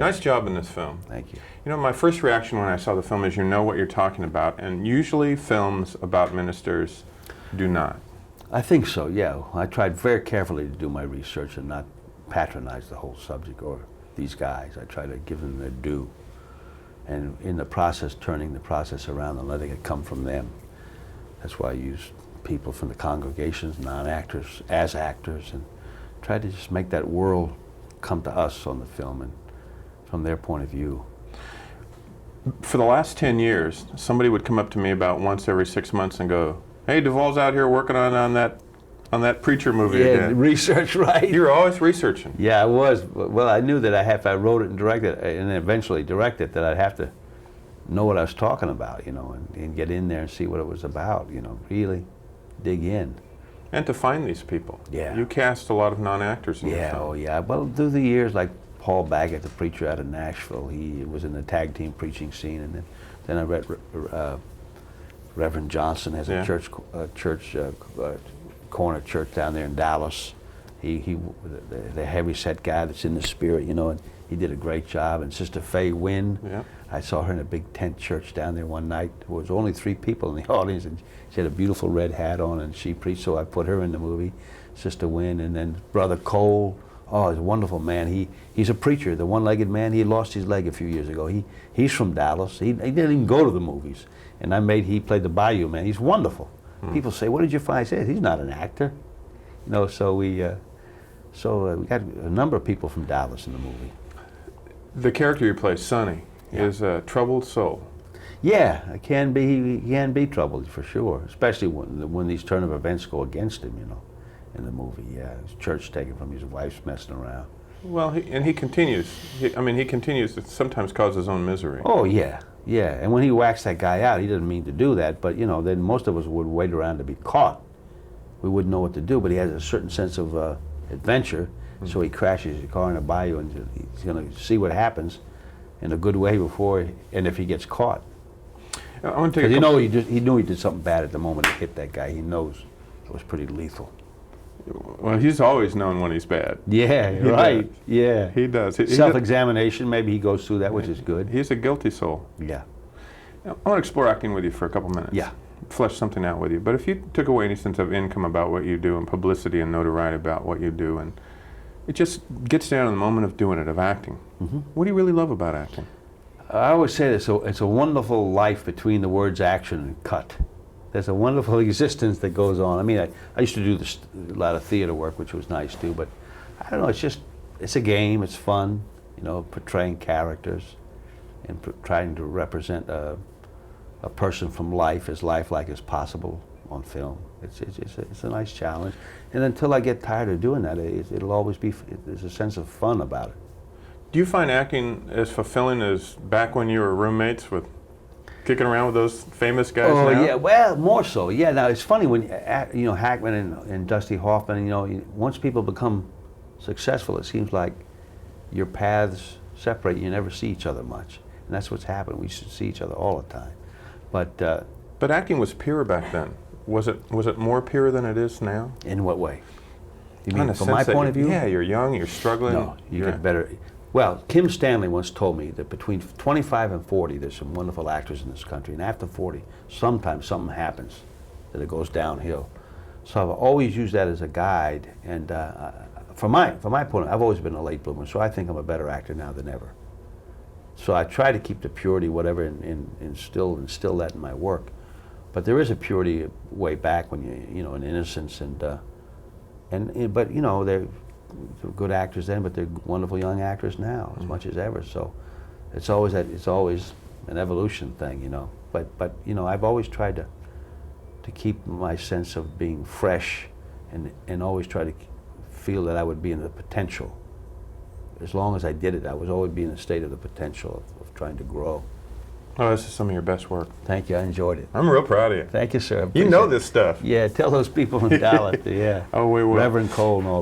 Nice job in this film. Thank you. You know, my first reaction when I saw the film is you know what you're talking about, and usually films about ministers do not. I think so, yeah. I tried very carefully to do my research and not patronize the whole subject or these guys. I try to give them their due. And in the process, turning the process around and letting it come from them. That's why I use people from the congregations, non-actors, as actors, and try to just make that world come to us on the film and from their point of view. For the last 10 years, somebody would come up to me about once every 6 months and go, "Hey, Duvall's out here working on that preacher movie again." Research, right? You're always researching. Yeah, I was. Well, I knew that if I wrote it and directed it, and then eventually directed, that I'd have to know what I was talking about, you know, and get in there and see what it was about, you know, really dig in. And to find these people. Yeah. You cast a lot of non-actors in your Yeah, film. oh yeah. Well, through the years, like Paul Baggett, the preacher out of Nashville, he was in the tag team preaching scene, and then I read Reverend Johnson has a corner church down there in Dallas. The heavy set guy that's in the spirit, you know, and he did a great job. And Sister Faye Wynn, Yeah. I saw her in a big tent church down there one night. There was only 3 people in the audience, and she had a beautiful red hat on, and she preached, so I put her in the movie, Sister Wynn. And then Brother Cole, oh, he's a wonderful man. He's a preacher, the one-legged man. He lost his leg a few years ago. He's from Dallas. He didn't even go to the movies. And he played the Bayou Man. He's wonderful. People say, "What did you find?" I said, "He's not an actor." You know, so we got a number of people from Dallas in the movie. The character you play, Sonny, is a troubled soul. Yeah, he can be troubled for sure, especially when these turn of events go against him, you know, in the movie. Yeah, his church taken from his wife's messing around. Well, he continues. He continues to sometimes cause his own misery. Oh yeah, yeah. And when he whacks that guy out, he didn't mean to do that, but you know, then most of us would wait around to be caught. We wouldn't know what to do, but he has a certain sense of adventure, so he crashes his car in a bayou, and he's going to see what happens in a good way and if he gets caught. I want to take he knew he did something bad at the moment he hit that guy. He knows it was pretty lethal. Well, he's always known when he's bad. Yeah, right. Yeah. He does. Self-examination, maybe he goes through that, which is good. He's a guilty soul. Yeah. I want to explore acting with you for a couple minutes. Yeah. Flesh something out with you. But if you took away any sense of income about what you do and publicity and notoriety about what you do, and it just gets down to the moment of doing it, of acting, what do you really love about acting? I always say this, it's a wonderful life between the words action and cut. There's a wonderful existence that goes on. I mean, I used to do a lot of theater work, which was nice too, but I don't know, it's a game, it's fun, you know, portraying characters and trying to represent a person from life, as lifelike as possible on film. It's a nice challenge. And until I get tired of doing that, it'll always be, there's a sense of fun about it. Do you find acting as fulfilling as back when you were roommates with kicking around with those famous guys now? Yeah, well, more so. Yeah, now it's funny when, you know, Hackman and Dusty Hoffman, you know, once people become successful, it seems like your paths separate, you never see each other much. And that's what's happened. We should see each other all the time. But acting was pure back then. Was it more pure than it is now? In what way? You mean from my point of view? Yeah, you're young, you're struggling. No, you get better. Well, Kim Stanley once told me that between 25 and 40, there's some wonderful actors in this country, and after 40, sometimes something happens that it goes downhill. So I've always used that as a guide, and from my point of view, I've always been a late bloomer, so I think I'm a better actor now than ever. So I try to keep the purity, whatever, and instill that in my work. But there is a purity way back when you know, an innocence, but you know, they're good actors then, but they're wonderful young actors now, as much as ever. So it's always an evolution thing, you know. But you know, I've always tried to keep my sense of being fresh, and always try to feel that I would be in the potential. As long as I did it, I was always be in a state of the potential of trying to grow. Oh, this is some of your best work. Thank you, I enjoyed it. I'm real proud of you. Thank you, sir. You know this stuff. Yeah, tell those people in Dallas, yeah. Oh, we will. Reverend Cole and all